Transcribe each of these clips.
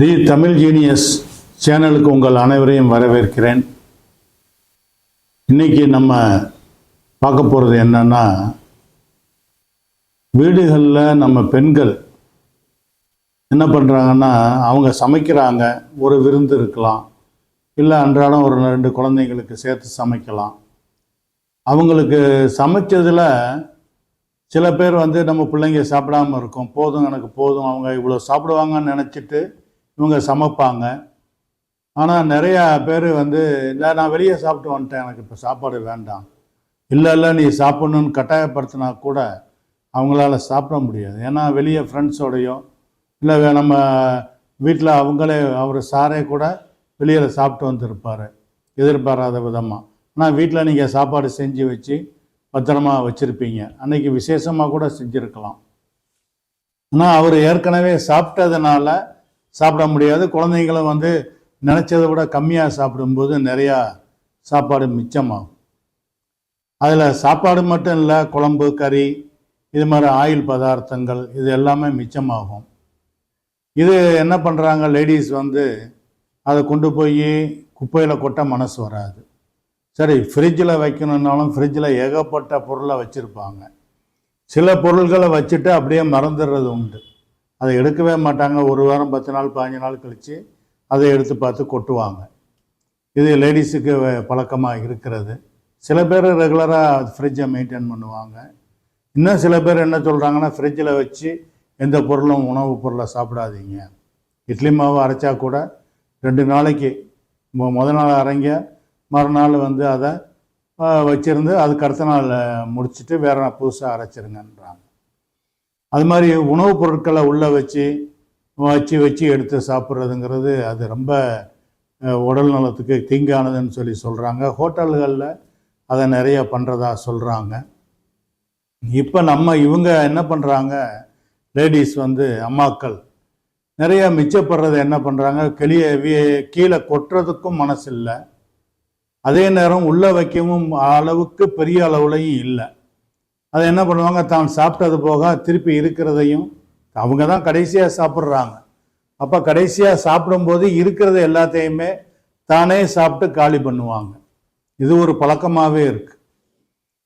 தி Tamil genius சேனலுக்கு உங்கள் அனைவரையும் வரவேற்கிறேன். இன்னைக்கு நம்ம பார்க்க போகிறது என்னன்னா, வீடுகளில் நம்ம பெண்கள் என்ன பண்ணுறாங்கன்னா, அவங்க சமைக்கிறாங்க. ஒரு விருந்து இருக்கலாம், இல்லை அன்றாடம் ஒரு 2 குழந்தைங்களுக்கு சேர்த்து சமைக்கலாம். அவங்களுக்கு சமைச்சதில் சில பேர் நம்ம பிள்ளைங்க சாப்பிடாமல் இருக்கும், போதும் எனக்கு போதும், அவங்க இவ்வளோ சாப்பிடுவாங்கன்னு நினச்சிட்டு இவங்க சமைப்பாங்க. ஆனால் நிறையா பேர் இல்லை நான் வெளியே சாப்பிட்டு வந்துட்டேன், எனக்கு இப்போ சாப்பாடு வேண்டாம், இல்லை நீ சாப்பிட்ணுன்னு கட்டாயப்படுத்தினா கூட அவங்களால சாப்பிட முடியாது. ஏன்னா வெளியே ஃப்ரெண்ட்ஸோடையோ இல்லை நம்ம வீட்டில் அவங்களே அவர் சாரே கூட வெளியில் சாப்பிட்டு வந்துருப்பார் எதிர்பாராத விதமாக. ஆனால் வீட்டில் நீங்கள் சாப்பாடு செஞ்சு வச்சு பத்திரமா வச்சுருப்பீங்க, அன்றைக்கி விசேஷமாக கூட செஞ்சுருக்கலாம். ஆனால் அவர் ஏற்கனவே சாப்பிட்டதுனால சாப்பிட முடியாது. குழந்தைங்களும் நினச்சதை விட கம்மியாக சாப்பிடும்போது நிறையா சாப்பாடு மிச்சமாகும். அதில் சாப்பாடு மட்டும் இல்லை, குழம்பு கறி இது மாதிரி ஆயில் பதார்த்தங்கள் இது எல்லாமே மிச்சமாகும். இது என்ன பண்ணுறாங்க, லேடிஸ் அதை கொண்டு போய் குப்பையில் கொட்ட மனசு வராது. சரி, ஃப்ரிட்ஜில் வைக்கணுன்னாலும் ஃப்ரிட்ஜில் ஏகப்பட்ட பொருளை வச்சுருப்பாங்க. சில பொருள்களை வச்சுட்டு அப்படியே மறந்துடுறது உண்டு. அதை எடுக்கவே மாட்டாங்க. 1 வாரம் 10 நாள் 15 நாள் கழித்து அதை எடுத்து பார்த்து கொட்டுவாங்க. இது லேடிஸுக்கு பழக்கமாக இருக்கிறது. சில பேர் ரெகுலராக ஃப்ரிட்ஜை மெயின்டைன் பண்ணுவாங்க. இன்னும் சில பேர் என்ன சொல்கிறாங்கன்னா, ஃப்ரிட்ஜில் வச்சு எந்த பொருளும் உணவுப் பொருளை சாப்பிடாதீங்க. இட்லி மாவு அரைச்சா கூட 2 நாளைக்கு முதல் நாள் அரைங்க, மறுநாள் அதை வச்சுருந்து அதுக்கு அடுத்த நாள் முடிச்சுட்டு வேறு புதுசாக அரைச்சிருங்கன்றாங்க. அது மாதிரி உணவுப் பொருட்களை உள்ளே வச்சு எடுத்து சாப்பிட்றதுங்கிறது அது ரொம்ப உடல் நலத்துக்கு தீங்கானதுன்னு சொல்கிறாங்க. ஹோட்டல்களில் அதை நிறைய பண்ணுறதா சொல்கிறாங்க. இப்போ இவங்க என்ன பண்ணுறாங்க, லேடிஸ் அம்மாக்கள் நிறைய மிச்சப்படுறதை என்ன பண்ணுறாங்க, கீழே கொட்டுறதுக்கும் மனசு இல்லை, அதே நேரம் உள்ளே வைக்கவும் அளவுக்கு பெரிய அளவுலையும் இல்லை. அதை என்ன பண்ணுவாங்க, தான் சாப்பிட்டது போக திருப்பி இருக்கிறதையும் அவங்க தான் கடைசியாக சாப்பிட்றாங்க. அப்போ கடைசியாக சாப்பிடும்போது இருக்கிறத எல்லாத்தையுமே தானே சாப்பிட்டு காலி பண்ணுவாங்க. இது ஒரு பழக்கமாகவே இருக்குது.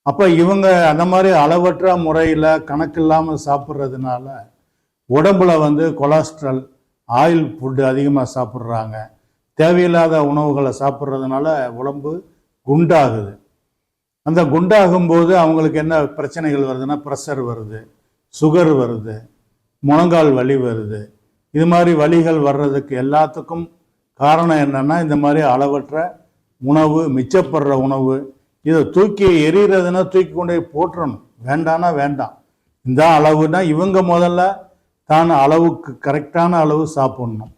அப்போ இவங்க அந்த மாதிரி அளவற்ற முறையில் கணக்கு இல்லாமல் சாப்பிட்றதுனால உடம்புல கொலஸ்ட்ரால் ஆயில் ஃபுட்டு அதிகமாக சாப்பிட்றாங்க. தேவையில்லாத உணவுகளை சாப்பிட்றதுனால உடம்பு குண்டாகுது. அந்த குண்டாகும்போது அவங்களுக்கு என்ன பிரச்சனைகள் வருதுன்னா, ப்ரெஷர் வருது, சுகர் வருது, முழங்கால் வலி வருது. இது மாதிரி வலிகள் வர்றதுக்கு எல்லாத்துக்கும் காரணம் என்னென்னா, இந்த மாதிரி அளவற்ற உணவு, மிச்சப்படுற உணவு. இதை தூக்கி எறிகிறதுனா தூக்கி கொண்டு போய் போட்டுறணும், வேண்டானா வேண்டாம். இந்த அளவுனா இவங்க முதல்ல தான் அளவுக்கு கரெக்டான அளவு சாப்பிட்ணும்.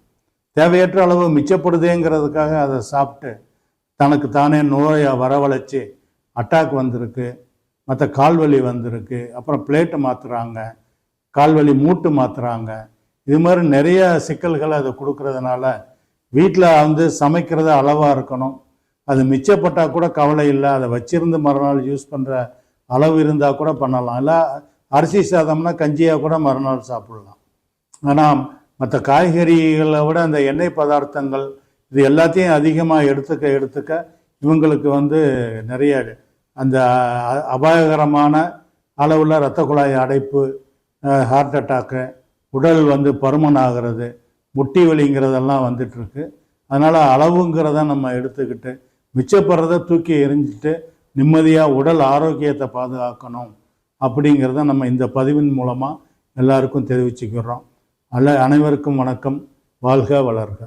தேவையற்ற அளவு மிச்சப்படுதேங்கிறதுக்காக அதை சாப்பிட்டு தனக்கு தானே நோயை வரவழைச்சி அட்டாக் வந்திருக்கு, மற்ற கால்வலி வந்திருக்கு, அப்புறம் பிளேட்டு மாற்றுறாங்க, கால்வலி மூட்டு மாற்றுறாங்க. இது மாதிரி நிறைய சிக்கல்களை அதை கொடுக்கறதுனால வீட்டில் சமைக்கிறத அளவாக இருக்கணும். அது மிச்சப்பட்டால் கூட கவலை இல்லை, அதை வச்சிருந்து மறுநாள் யூஸ் பண்ணுற அளவு இருந்தால் கூட பண்ணலாம். இல்லை அரிசி சாதம்னா கஞ்சியாக கூட மறுநாள் சாப்பிடலாம். ஆனால் மற்ற காய்கறிகளை விட அந்த எண்ணெய் பதார்த்தங்கள் இது எல்லாத்தையும் அதிகமாக எடுத்துக்க இவங்களுக்கு நிறைய அந்த அபாயகரமான அளவில் இரத்த குழாய் அடைப்பு, ஹார்ட் அட்டாக்கு, உடல் பருமன் ஆகிறது, முட்டி வலிங்கிறதெல்லாம் வந்துட்டுருக்கு. அதனால் அளவுங்கிறத நம்ம எடுத்துக்கிட்டு மிச்சப்படுறத தூக்கி எறிஞ்சிட்டு நிம்மதியாக உடல் ஆரோக்கியத்தை பாதுகாக்கணும் அப்படிங்கிறத நம்ம இந்த பதிவின் மூலமாக எல்லாருக்கும் தெரிவிச்சுக்கிறோம். அனைவருக்கும் வணக்கம். வாழ்க வளர்க.